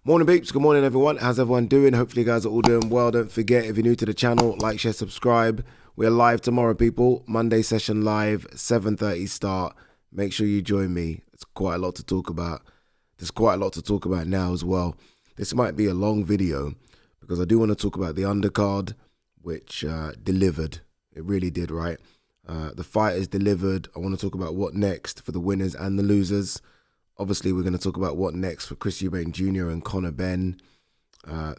Morning peeps, good morning everyone. How's everyone doing? Hopefully you guys are all doing well. Don't forget, if you're new to the channel, like, share, subscribe. We're live tomorrow, people. Monday session live, 7:30 start. Make sure you join me. It's quite a lot to talk about. There's quite a lot to talk about now as well. This might be a long video because I do want to talk about the undercard, which delivered. It really did, right? The fighters delivered. I want to talk about what next for the winners and the losers. Obviously, we're going to talk about what next for Chris Eubank Jr. and Conor Benn.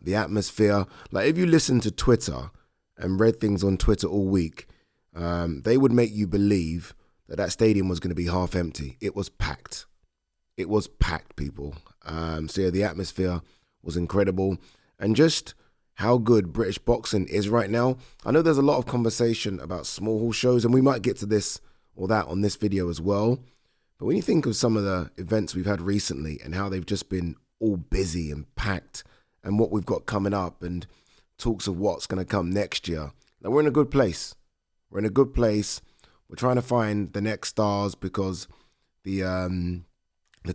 The atmosphere. Like, if you listen to Twitter and read things on Twitter all week, they would make you believe that that stadium was going to be half empty. It was packed. It was packed, people. So, yeah, the atmosphere was incredible. And just how good British boxing is right now. I know there's a lot of conversation about small hall shows, and we might get to this or that on this video as well. But when you think of some of the events we've had recently and how they've just been all busy and packed and what we've got coming up and talks of what's going to come next year, now we're in a good place. We're in a good place. We're trying to find the next stars because the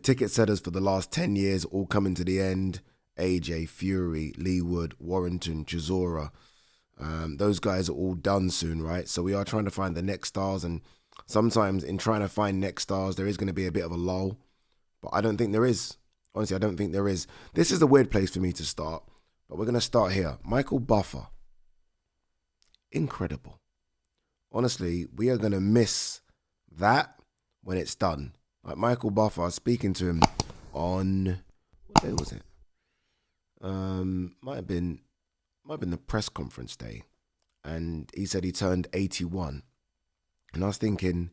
ticket setters for the last 10 years all coming to the end. AJ, Fury, Leewood, Warrington, Chisora. Those guys are all done soon, right? So we are trying to find the next stars, and sometimes in trying to find next stars, there is going to be a bit of a lull. But I don't think there is. Honestly, I don't think there is. This is a weird place for me to start, but we're going to start here. Michael Buffer. Incredible. Honestly, we are going to miss that when it's done. Like Michael Buffer, I was speaking to him on, what day was it? Might have been the press conference day. And he said he turned 81. And I was thinking,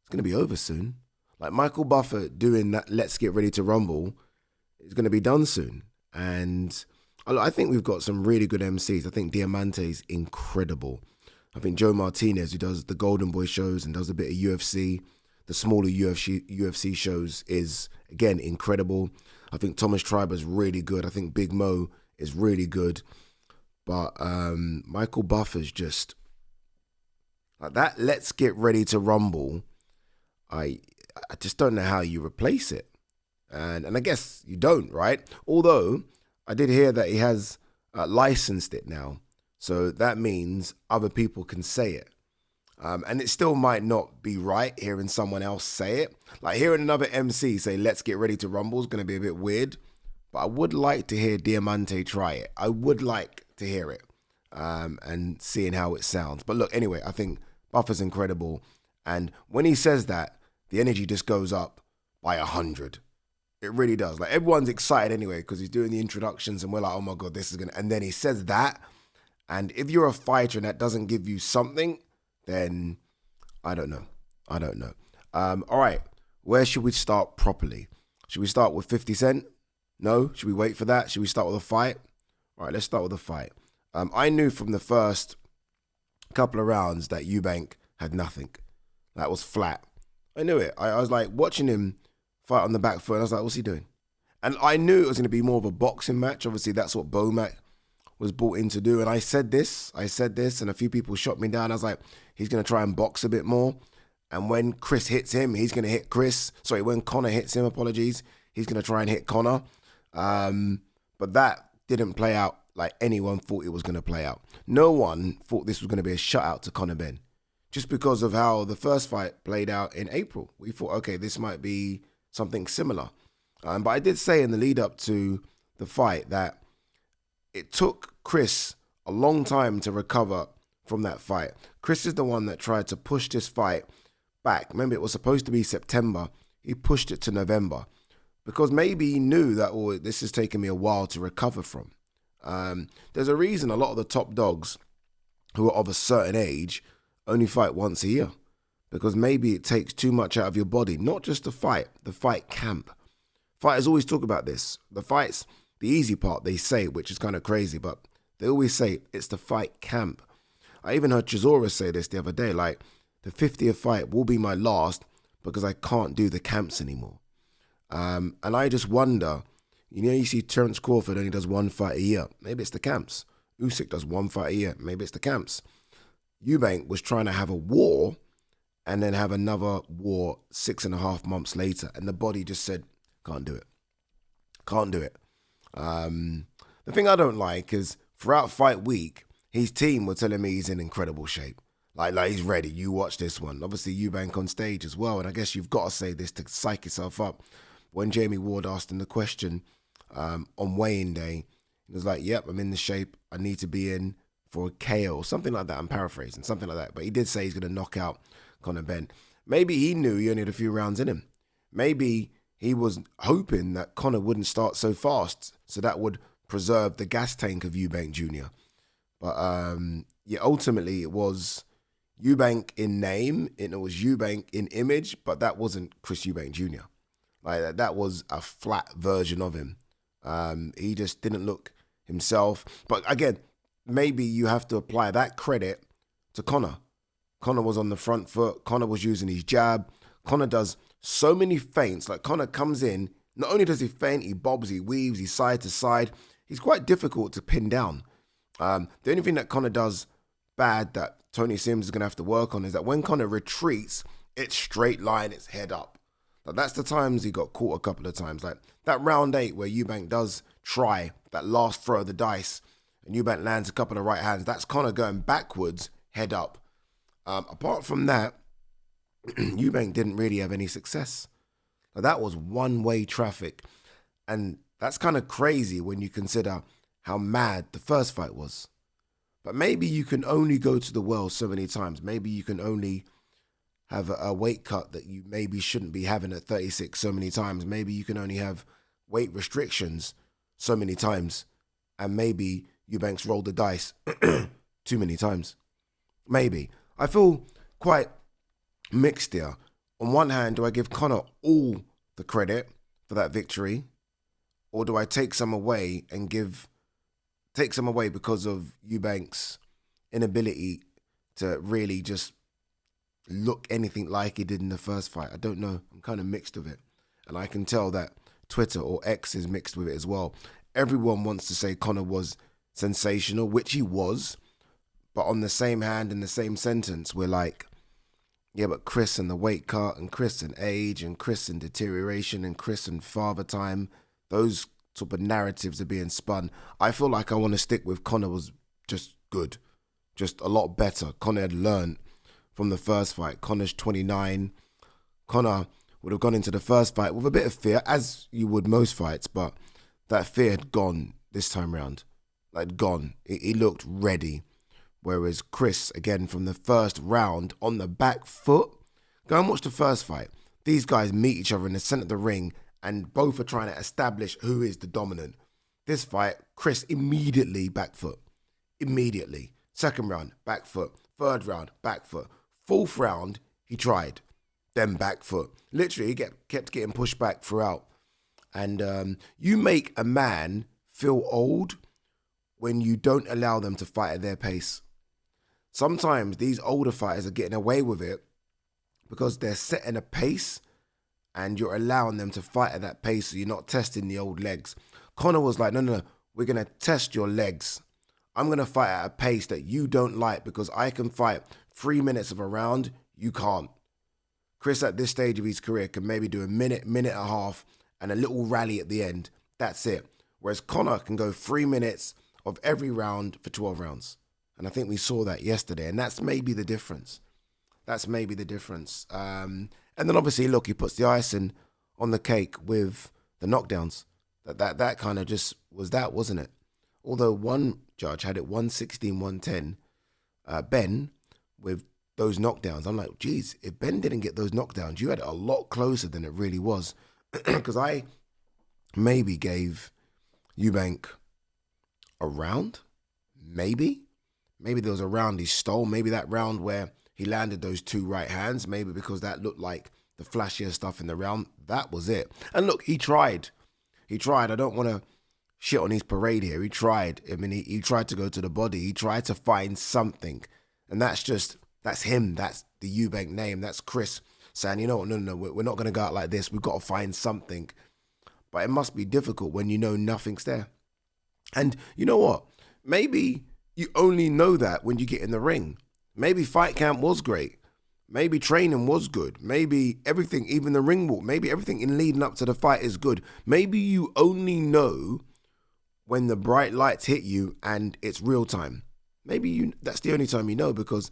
it's going to be over soon. Like Michael Buffer doing that Let's Get Ready to Rumble is going to be done soon. And I think we've got some really good MCs. I think Diamante's incredible. I think Joe Martinez, who does the Golden Boy shows and does a bit of UFC, the smaller UFC shows, is, again, incredible. I think Thomas Triber's really good. I think Big Mo is really good. But Michael Buffer's just... like that Let's Get Ready to Rumble, I just don't know how you replace it. And I guess you don't, right? Although I did hear that he has licensed it now. So that means other people can say it. And it still might not be right hearing someone else say it. Like hearing another MC say, Let's Get Ready to Rumble is going to be a bit weird. But I would like to hear Diamante try it. I would like to hear it and seeing how it sounds. But look, anyway, I think Buffer's incredible. And when he says that, the energy just goes up by 100. It really does. Like everyone's excited anyway because he's doing the introductions and we're like, oh my God, this is going to... And then he says that. And if you're a fighter and that doesn't give you something, then I don't know. I don't know. All right. Where should we start properly? Should we start with 50 Cent? No? Should we wait for that? Should we start with a fight? All right, let's start with a fight. I knew from the first couple of rounds that Eubank had nothing. That was flat. I knew it. I was like watching him fight on the back foot. And I was like, what's he doing? And I knew it was going to be more of a boxing match. Obviously, that's what Bomac was brought in to do. And I said this, and a few people shot me down. I was like, he's going to try and box a bit more. And when Chris hits him, he's going to hit Chris. Sorry, when Conor hits him, apologies, he's going to try and hit Conor. But that didn't play out like anyone thought it was going to play out. No one thought this was going to be a shutout to Conor Benn. Just because of how the first fight played out in April. We thought, okay, this might be something similar. But I did say in the lead up to the fight that it took Chris a long time to recover from that fight. Chris is the one that tried to push this fight back. Remember, it was supposed to be September. He pushed it to November because maybe he knew that, oh, this has taken me a while to recover from. There's a reason a lot of the top dogs who are of a certain age only fight once a year because maybe it takes too much out of your body. Not just the fight camp. Fighters always talk about this. The fight's the easy part, they say, which is kind of crazy, but they always say it's the fight camp. I even heard Chisora say this the other day, like the 50th fight will be my last because I can't do the camps anymore. And I just wonder, you know, you see Terence Crawford only does one fight a year. Maybe it's the camps. Usyk does one fight a year. Maybe it's the camps. Eubank was trying to have a war and then have another war 6.5 months later. And the body just said, can't do it. Can't do it. The thing I don't like is throughout fight week, his team were telling me he's in incredible shape. Like he's ready. You watch this one. Obviously, Eubank on stage as well. And I guess you've got to say this to psych yourself up. When Jamie Ward asked him the question on weighing day, he was like, yep, I'm in the shape I need to be in for a KO. Something like that. I'm paraphrasing. Something like that. But he did say he's going to knock out Conor Benn. Maybe he knew he only had a few rounds in him. Maybe he was hoping that Conor wouldn't start so fast, so that would preserve the gas tank of Eubank Jr. But yeah, ultimately it was Eubank in name, and it was Eubank in image, but that wasn't Chris Eubank Jr. Like that was a flat version of him. He just didn't look himself. But again, maybe you have to apply that credit to Conor. Conor was on the front foot. Conor was using his jab. Conor does so many feints. Like Conor comes in, not only does he feint, he bobs, he weaves, he's side to side. He's quite difficult to pin down. The only thing that Conor does bad that Tony Sims is going to have to work on is that when Conor retreats, it's straight line, it's head up. Like that's the times he got caught a couple of times. Like that round 8 where Eubank does try that last throw of the dice and Eubank lands a couple of right hands. That's Conor going backwards, head up. Apart from that, Eubank didn't really have any success. Now, that was one-way traffic. And that's kind of crazy when you consider how mad the first fight was. But maybe you can only go to the well so many times. Maybe you can only have a weight cut that you maybe shouldn't be having at 36 so many times. Maybe you can only have weight restrictions so many times. And maybe Eubank's rolled the dice too many times. Maybe. I feel quite mixed here. On one hand, do I give Conor all the credit for that victory? Or do I take some away because of Eubank's inability to really just look anything like he did in the first fight? I don't know. I'm kind of mixed with it. And I can tell that Twitter or X is mixed with it as well. Everyone wants to say Conor was sensational, which he was. But on the same hand, in the same sentence, we're like, yeah, but Chris and the weight cut, and Chris and age, and Chris and deterioration, and Chris and father time, those sort of narratives are being spun. I feel like I want to stick with Conor was just good, just a lot better. Conor had learned from the first fight. Conor's 29. Conor would have gone into the first fight with a bit of fear, as you would most fights, but that fear had gone this time round. Like, gone. He looked ready. Whereas Chris, again, from the first round, on the back foot. Go and watch the first fight. These guys meet each other in the centre of the ring and both are trying to establish who is the dominant. This fight, Chris immediately back foot. Immediately. Second round, back foot. Third round, back foot. Fourth round, he tried. Then back foot. Literally, he kept getting pushed back throughout. And you make a man feel old when you don't allow them to fight at their pace. Sometimes these older fighters are getting away with it because they're setting a pace and you're allowing them to fight at that pace, so you're not testing the old legs. Conor was like, no, we're going to test your legs. I'm going to fight at a pace that you don't like because I can fight 3 minutes of a round, you can't. Chris at this stage of his career can maybe do a minute and a half and a little rally at the end. That's it. Whereas Conor can go 3 minutes of every round for 12 rounds. And I think we saw that yesterday. And that's maybe the difference. And then obviously, look, he puts the icing on the cake with the knockdowns. That kind of just was that, wasn't it? Although one judge had it 116-110, Ben, with those knockdowns. I'm like, geez, if Ben didn't get those knockdowns, you had it a lot closer than it really was. Because I maybe gave Eubank a round. Maybe there was a round he stole. Maybe that round where he landed those 2 right hands. Maybe because that looked like the flashier stuff in the round. That was it. And look, he tried. I don't want to shit on his parade here. He tried. I mean, he tried to go to the body. He tried to find something. And that's him. That's the Eubank name. That's Chris saying, you know what, no, we're not going to go out like this. We've got to find something. But it must be difficult when you know nothing's there. And you know what? Maybe you only know that when you get in the ring. Maybe fight camp was great. Maybe training was good. Maybe everything, even the ring walk, maybe everything in leading up to the fight is good. Maybe you only know when the bright lights hit you and it's real time. Maybe that's the only time you know, because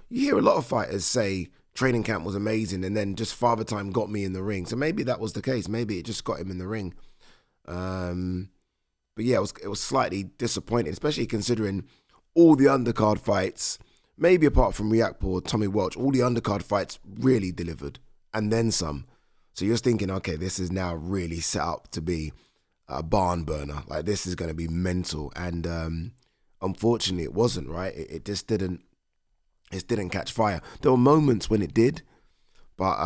you hear a lot of fighters say training camp was amazing and then just Father Time got me in the ring. So maybe that was the case. Maybe it just got him in the ring. But yeah, it was slightly disappointing, especially considering all the undercard fights, maybe apart from Riakpo, Tommy Welch, all the undercard fights really delivered, and then some. So you're thinking, okay, this is now really set up to be a barn burner. Like, this is going to be mental. And unfortunately, it wasn't, right? It just didn't catch fire. There were moments when it did, but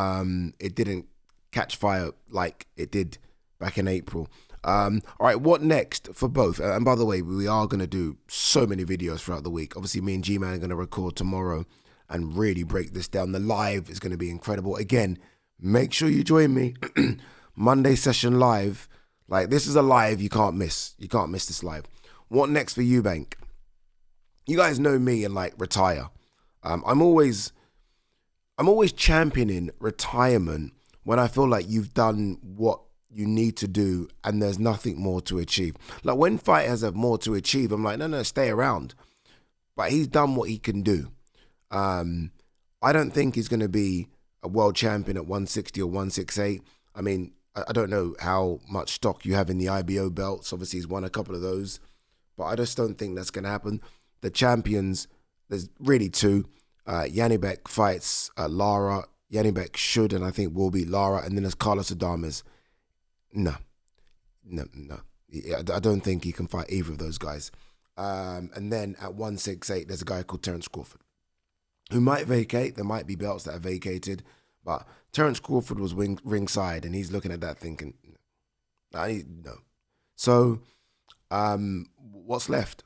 it didn't catch fire like it did back in April. All right, what next for both? And by the way, we are going to do so many videos throughout the week. Obviously, me and G-Man are going to record tomorrow and really break this down. The live is going to be incredible. Again, make sure you join me. Monday session live. Like, this is a live you can't miss. You can't miss this live. What next for Eubank? You guys know me and, like, retire. I'm always championing retirement when I feel like you've done what you need to do and there's nothing more to achieve. Like, when fighters have more to achieve, I'm like, no, stay around. But he's done what he can do. I don't think he's going to be a world champion at 160 or 168. I mean, I don't know how much stock you have in the IBO belts. Obviously, he's won a couple of those. But I just don't think that's going to happen. The champions, there's really two. Janibek fights Lara. Janibek should and I think will beat Lara. And then there's Carlos Adames. No. I don't think he can fight either of those guys. And then at 168, there's a guy called Terence Crawford who might vacate. There might be belts that are vacated. But Terence Crawford was ringside and he's looking at that thinking, no. So what's left?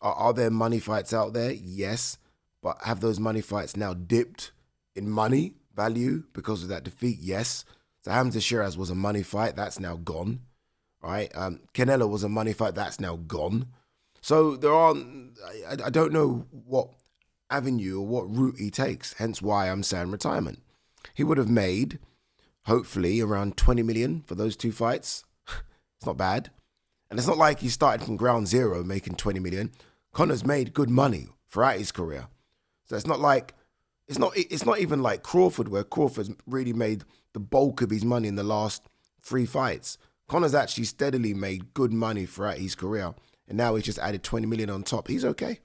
Are there money fights out there? Yes. But have those money fights now dipped in money value because of that defeat? Yes. So Hamza Shiraz was a money fight. That's now gone. Right? Canelo was a money fight. That's now gone. So there aren't, I don't know what avenue or what route he takes. Hence why I'm saying retirement. He would have made, hopefully, around 20 million for those two fights. It's not bad. And it's not like he started from ground zero making 20 million. Conor's made good money throughout his career. So it's not like, it's not even like Crawford, where Crawford's really made the bulk of his money in the last 3 fights. Conor's actually steadily made good money throughout his career. And now he's just added 20 million on top. He's okay.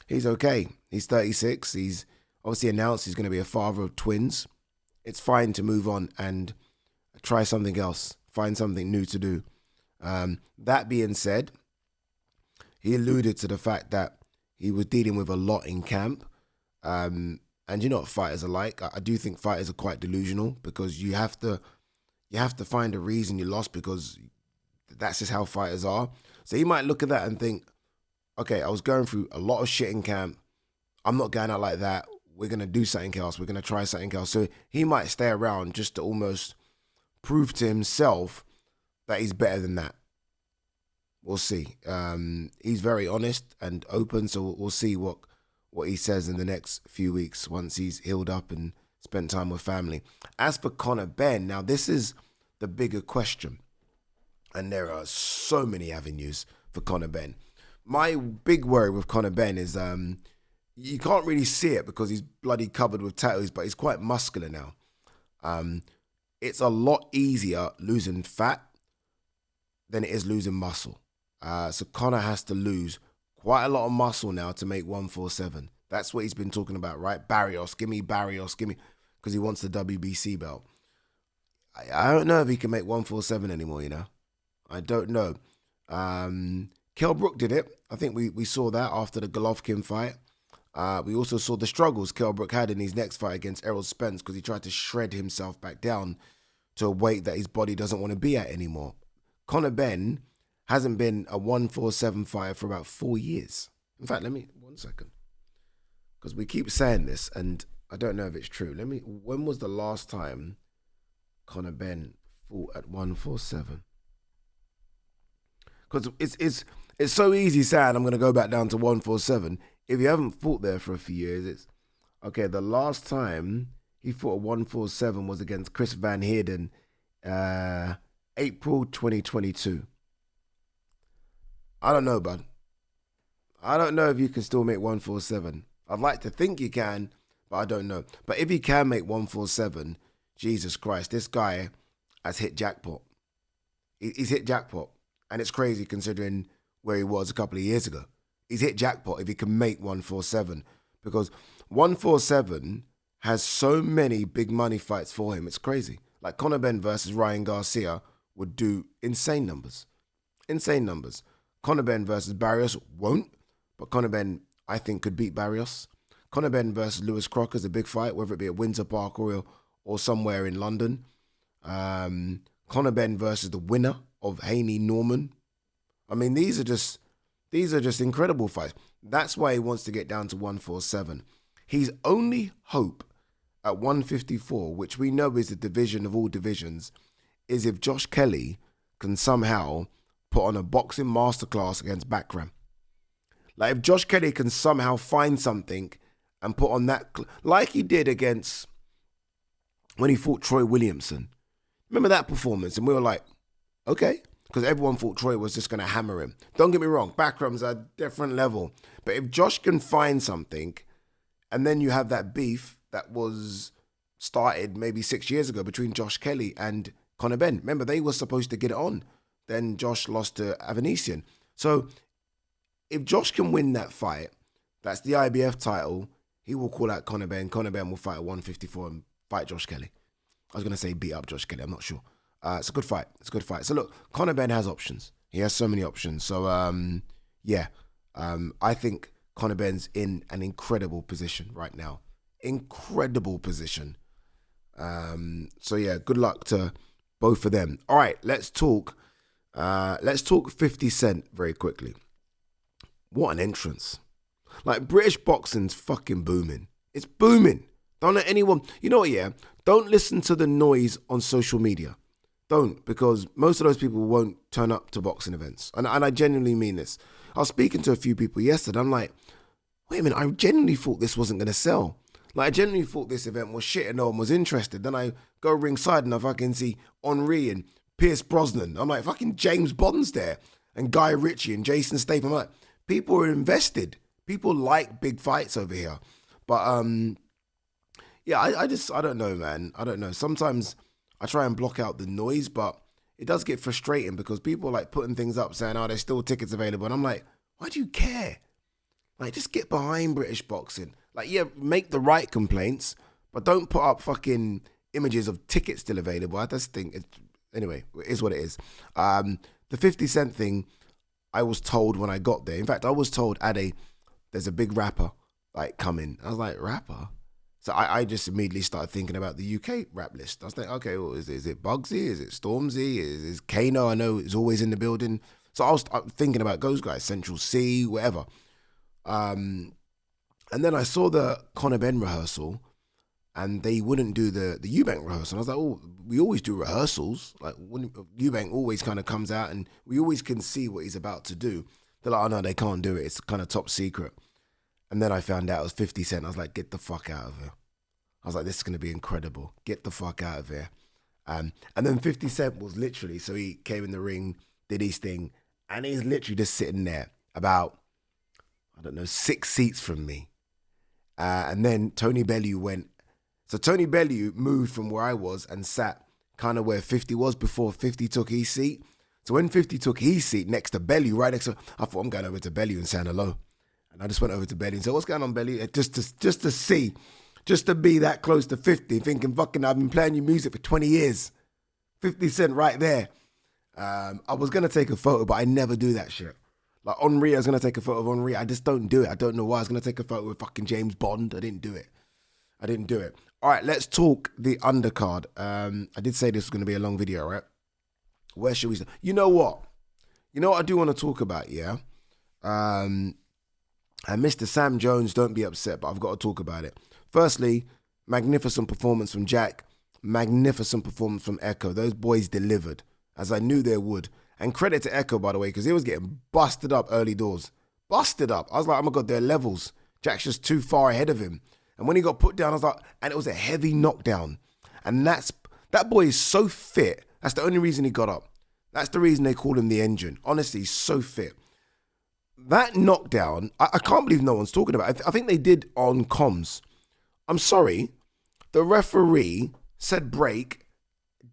He's okay. He's 36. He's obviously announced he's going to be a father of twins. It's fine to move on and try something else. Find something new to do. That being said, he alluded to the fact that he was dealing with a lot in camp. And you know what fighters are like. I do think fighters are quite delusional because you have to find a reason you lost because that's just how fighters are. So he might look at that and think, okay, I was going through a lot of shit in camp. I'm not going out like that. We're going to do something else. We're going to try something else. So he might stay around just to almost prove to himself that he's better than that. We'll see. He's very honest and open, so we'll see what he says in the next few weeks once he's healed up and spent time with family. As for Conor Benn, now this is the bigger question. And there are so many avenues for Conor Benn. My big worry with Conor Benn is you can't really see it because he's bloody covered with tattoos, but he's quite muscular now. It's a lot easier losing fat than it is losing muscle. So Conor has to lose quite a lot of muscle now to make 147. That's what he's been talking about, right? Barrios, give me, because he wants the WBC belt. I don't know if he can make 147 anymore, you know. I don't know. Kell Brook did it. I think we saw that after the Golovkin fight. We also saw the struggles Kell Brook had in his next fight against Errol Spence because he tried to shred himself back down to a weight that his body doesn't want to be at anymore. Conor Benn hasn't been a 147 fighter for about 4 years. In fact, let me, 1 second. Because we keep saying this and I don't know if it's true. When was the last time Conor Benn fought at 147? Because it's so easy saying I'm going to go back down to 147. If you haven't fought there for a few years, it's... Okay, the last time he fought at 147 was against Chris Van Heerden, April 2022. I don't know, bud. I don't know if you can still make 147. I'd like to think you can, but I don't know. But if he can make 147, Jesus Christ, this guy has hit jackpot. He's hit jackpot. And it's crazy considering where he was a couple of years ago. He's hit jackpot if he can make 147. Because 147 has so many big money fights for him. It's crazy. Like Conor Benn versus Ryan Garcia would do insane numbers. Insane numbers. Conor Benn versus Barrios won't. But Conor Benn, I think, could beat Barrios. Conor Benn versus Lewis Crocker is a big fight, whether it be at Windsor Park or somewhere in London. Conor Benn versus the winner of Haney Norman. I mean, these are just incredible fights. That's why he wants to get down to 147. His only hope at 154, which we know is the division of all divisions, is if Josh Kelly can somehow put on a boxing masterclass against Bakram. Like if Josh Kelly can somehow find something and put on that, like he did against when he fought Troy Williamson. Remember that performance? And we were like, okay, because everyone thought Troy was just going to hammer him. Don't get me wrong, Bakram's a different level. But if Josh can find something, and then you have that beef that was started maybe 6 years ago between Josh Kelly and Conor Benn. Remember, they were supposed to get it on. Then Josh lost to Avanesian. So if Josh can win that fight, that's the IBF title, he will call out Conor Benn. Conor Benn will fight at 154 and fight Josh Kelly. I was going to say beat up Josh Kelly. I'm not sure. It's a good fight. It's a good fight. So look, Conor Benn has options. He has so many options. So I think Conor Benn's in an incredible position right now. Incredible position. So yeah, good luck to both of them. All right, let's talk 50 Cent very quickly. What an entrance. Like, British boxing's fucking booming. It's booming. Don't let anyone, you know what, yeah? Don't listen to the noise on social media. Don't, because most of those people won't turn up to boxing events. And I genuinely mean this. I was speaking to a few people yesterday. I'm like, wait a minute, I genuinely thought this wasn't going to sell. Like, I genuinely thought this event was shit and no one was interested. Then I go ringside and I fucking see Henri and Pierce Brosnan. I'm like, fucking James Bond's there. And Guy Ritchie and Jason Statham. I'm like, people are invested. People like big fights over here. But, yeah, I don't know, man. I don't know. Sometimes I try and block out the noise, but it does get frustrating because people are like putting things up saying, oh, there's still tickets available. And I'm like, why do you care? Like, just get behind British boxing. Like, yeah, make the right complaints, but don't put up fucking images of tickets still available. I just think, anyway, it is what it is. The 50 Cent thing, I was told when I got there. In fact, I was told, Ade, there's a big rapper, like, coming. I was like, rapper? So I just immediately started thinking about the UK rap list. I was like, okay, well, is it Bugsy? Is it Stormzy? Is Kano? I know is always in the building. So I was thinking about those guys, Central C, whatever. And then I saw the Conor Benn rehearsal, and they wouldn't do the Eubank rehearsal. And I was like, oh, we always do rehearsals. Like, Eubank always kind of comes out, and we always can see what he's about to do. They're like, oh, no, they can't do it. It's kind of top secret. And then I found out it was 50 Cent. I was like, get the fuck out of here. I was like, this is going to be incredible. Get the fuck out of here. And then 50 Cent was literally, so he came in the ring, did his thing, and he's literally just sitting there about, 6 seats from me. And then Tony Bellew went. So Tony Bellew moved from where I was and sat kind of where 50 was before 50 took his seat. So when 50 took his seat next to Bellew, right next to, I thought, I'm going over to Bellew and saying hello. And I just went over to Bellew and said, what's going on, Bellew? Just to see, just to be that close to 50, thinking, fucking, I've been playing your music for 20 years. 50 Cent right there. I was going to take a photo, but I never do that shit. Like, Henri, I was going to take a photo of Henri. I just don't do it. I don't know why. I was going to take a photo with fucking James Bond. I didn't do it. All right, let's talk the undercard. I did say this was going to be a long video, right? Where should we start? You know what I do want to talk about, yeah? And Mr. Sam Jones, don't be upset, but I've got to talk about it. Firstly, magnificent performance from Jack. Magnificent performance from Ekko. Those boys delivered, as I knew they would. And credit to Ekko, by the way, because he was getting busted up early doors. Busted up. I was like, oh my God, they're levels. Jack's just too far ahead of him. And when he got put down, I was like, and it was a heavy knockdown. And that boy is so fit. That's the only reason he got up. That's the reason they call him the engine. Honestly, he's so fit. that knockdown, I can't believe no one's talking about it. I think they did on comms. I'm sorry, the referee said break,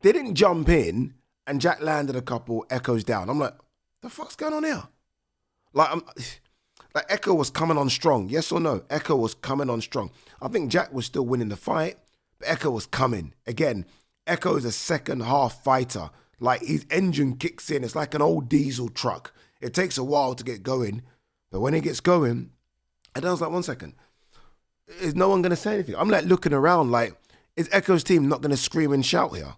didn't jump in, and Jack landed a couple Echoes down. I'm like, the fuck's going on here? Like Ekko was coming on strong. Yes or no? Ekko was coming on strong. I think Jack was still winning the fight, but Ekko was coming. Again, Ekko is a second half fighter. Like, his engine kicks in. It's like an old diesel truck. It takes a while to get going, but when it gets going, and I was like, 1 second, is no one going to say anything? I'm like looking around like, is Ekko's team not going to scream and shout here?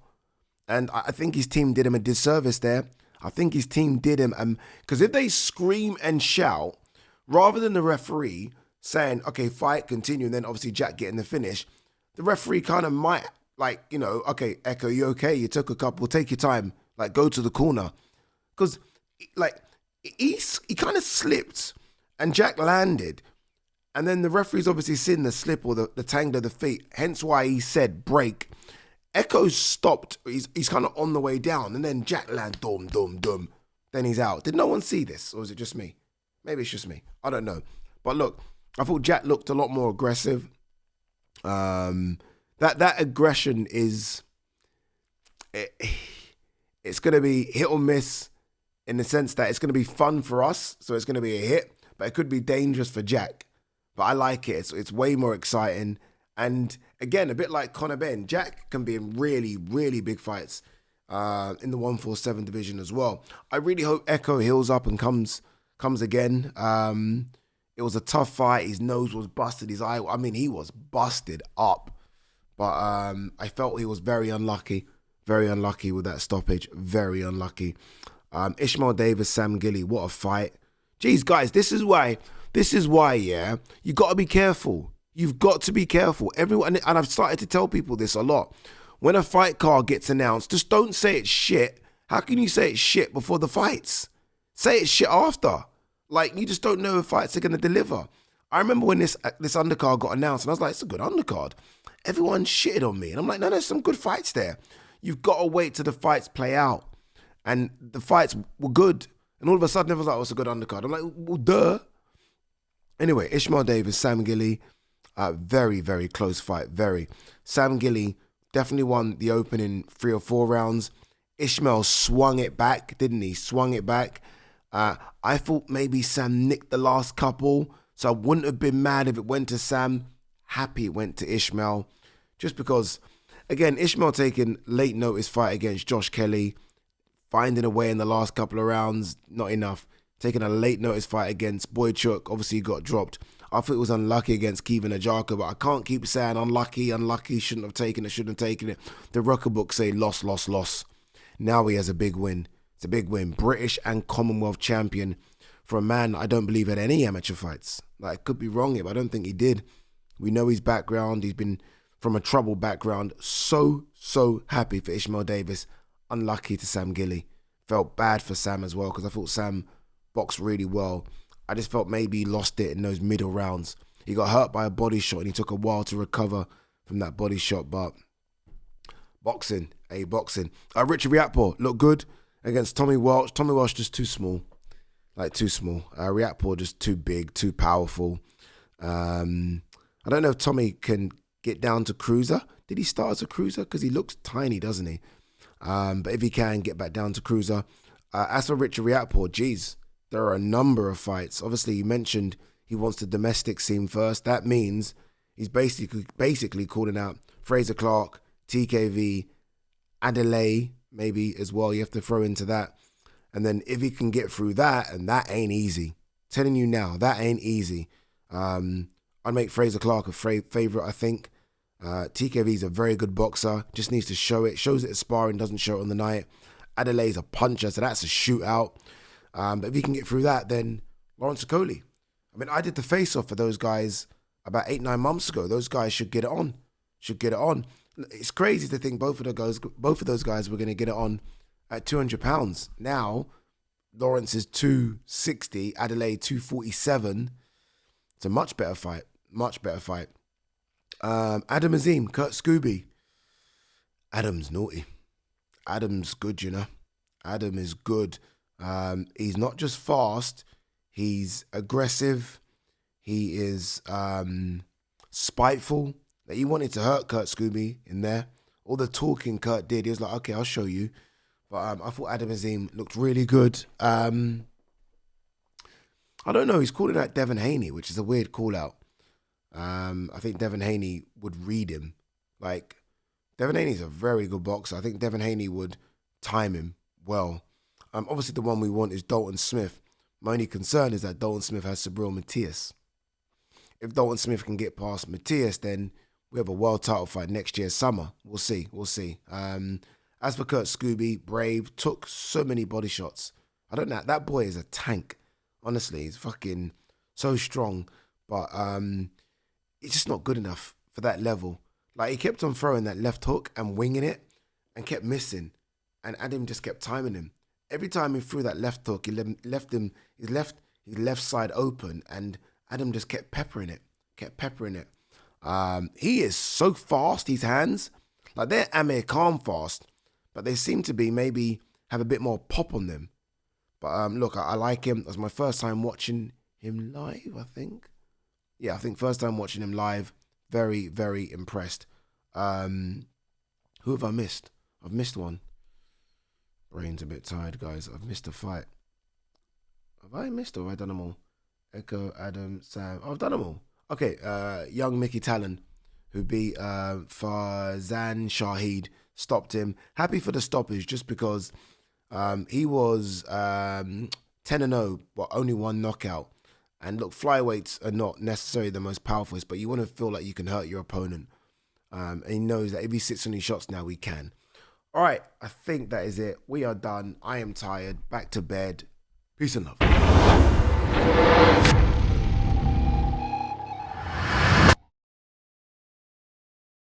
And I think his team did him a disservice there. I think his team did him, because if they scream and shout, rather than the referee saying, okay, fight, continue, and then obviously Jack getting the finish, the referee kind of might, like, you know, okay, Ekko, you okay? You took a couple, take your time, like, go to the corner. Because, like, he kind of slipped, and Jack landed, and then the referee's obviously seen the slip or the tangle of the feet, hence why he said break. Ekko stopped, he's kind of on the way down, and then Jack landed, dum, dum, dum. Then he's out. Did no one see this, or was it just me? Maybe it's just me. I don't know. But look, I thought Jack looked a lot more aggressive. That aggression is, it's going to be hit or miss in the sense that it's going to be fun for us, so it's going to be a hit, but it could be dangerous for Jack. But I like it. It's way more exciting. And again, a bit like Conor Benn, Jack can be in really, really big fights in the 147 division as well. I really hope Ekko heals up and comes again. It was a tough fight. His nose was busted. His eye, I mean, he was busted up. But I felt he was very unlucky with that stoppage. Very unlucky. Ishmael Davis, Sam Gilly, what a fight. Jeez, guys, this is why, yeah, you got to be careful. You've got to be careful. Everyone, and I've started to tell people this a lot. When a fight card gets announced, just don't say it's shit. How can you say it's shit before the fights? Say it's shit after. Like, you just don't know if fights are going to deliver. I remember when this undercard got announced, and I was like, it's a good undercard. Everyone shitted on me. And I'm like, no, there's some good fights there. You've got to wait till the fights play out. And the fights were good. And all of a sudden, everyone's like, oh, it's a good undercard. I'm like, well, duh. Anyway, Ishmael Davis, Sam Gilly, very, very close fight. Very. Sam Gilly definitely won the opening 3 or 4 rounds. Ishmael swung it back, didn't he? Swung it back. I thought maybe Sam nicked the last couple, so I wouldn't have been mad if it went to Sam. Happy it went to Ishmael. Just because, again, Ishmael taking late notice fight against Josh Kelly, finding a way in the last couple of rounds, not enough. Taking a late notice fight against Boychuk, obviously got dropped. I thought it was unlucky against Kevin Ajaka, but I can't keep saying unlucky, shouldn't have taken it. The record books say loss. Now he has a big win. It's a big win. British and Commonwealth champion for a man I don't believe had any amateur fights. Like, I could be wrong here, but I don't think he did. We know his background. He's been from a troubled background. So happy for Ishmael Davis. Unlucky to Sam Gilly. Felt bad for Sam as well because I thought Sam boxed really well. I just felt maybe he lost it in those middle rounds. He got hurt by a body shot and he took a while to recover from that body shot. But boxing. Richard Riakporhe looked good against Tommy Welch. Tommy Welch just too small. Riakporhe just too big, too powerful. I don't know if Tommy can get down to cruiser. Did he start as a cruiser? Because he looks tiny, doesn't he? But if he can get back down to cruiser. As for Richard Riakporhe, geez, there are a number of fights. Obviously, you mentioned he wants the domestic scene first. That means he's basically calling out Fraser Clark, TKV, Adelaide, maybe as well. You have to throw into that. And then if he can get through that, and that ain't easy. Telling you now, that ain't easy. I'd make Fraser Clark a favourite, I think. TKV's a very good boxer. Just needs to show it. Shows it at sparring, doesn't show it on the night. Adelaide's a puncher, so that's a shootout. But if he can get through that, then Lawrence Okoli. I mean, I did the face-off for those guys about 8-9 months ago. Those guys should get it on. It's crazy to think both of those guys were going to get it on at 200 pounds. Now, Lawrence is 260, Adelaide 247. It's a much better fight. Adam Azim, Kurt Scooby. Adam's naughty. Adam's good, you know. Adam is good. He's not just fast, He's aggressive. He is spiteful. Like, he wanted to hurt Kurt Scooby in there. All the talking Kurt did, he was like, okay, I'll show you. But I thought Azim looked really good. I don't know, he's calling out Devin Haney, which is a weird call out. I think Devin Haney would read him. Like, Devin Haney's a very good boxer. I think Devin Haney would time him well. Obviously, the one we want is Dalton Smith. My only concern is that Dalton Smith has Subriel Matias. If Dalton Smith can get past Matias, then we have a world title fight next year, summer. We'll see. As for Kurt Scooby, brave, took so many body shots. I don't know. That boy is a tank. Honestly, he's fucking so strong. But it's just not good enough for that level. Like, he kept on throwing that left hook and winging it and kept missing. And Adam just kept timing him. Every time he threw that left hook, he left his left side open, and Adam just kept peppering it. He is so fast, his hands. Like, they're Amir Khan fast, but they seem to be maybe have a bit more pop on them. But look, I like him. That was my first time watching him live, I think. Yeah, I think first time watching him live. Very, very impressed. Who have I missed? I've missed one. Brain's a bit tired, guys. I've missed a fight. Have I missed or have I done them all? Ekko, Adam, Sam. Oh, I've done them all. Okay, young Mickey Talon, who beat Farzan Shahid, stopped him. Happy for the stoppage just because he was 10-0, but only one knockout. And look, flyweights are not necessarily the most powerful, but you want to feel like you can hurt your opponent. And he knows that if he sits on his shots now, he can. All right, I think that is it. We are done. I am tired. Back to bed. Peace and love.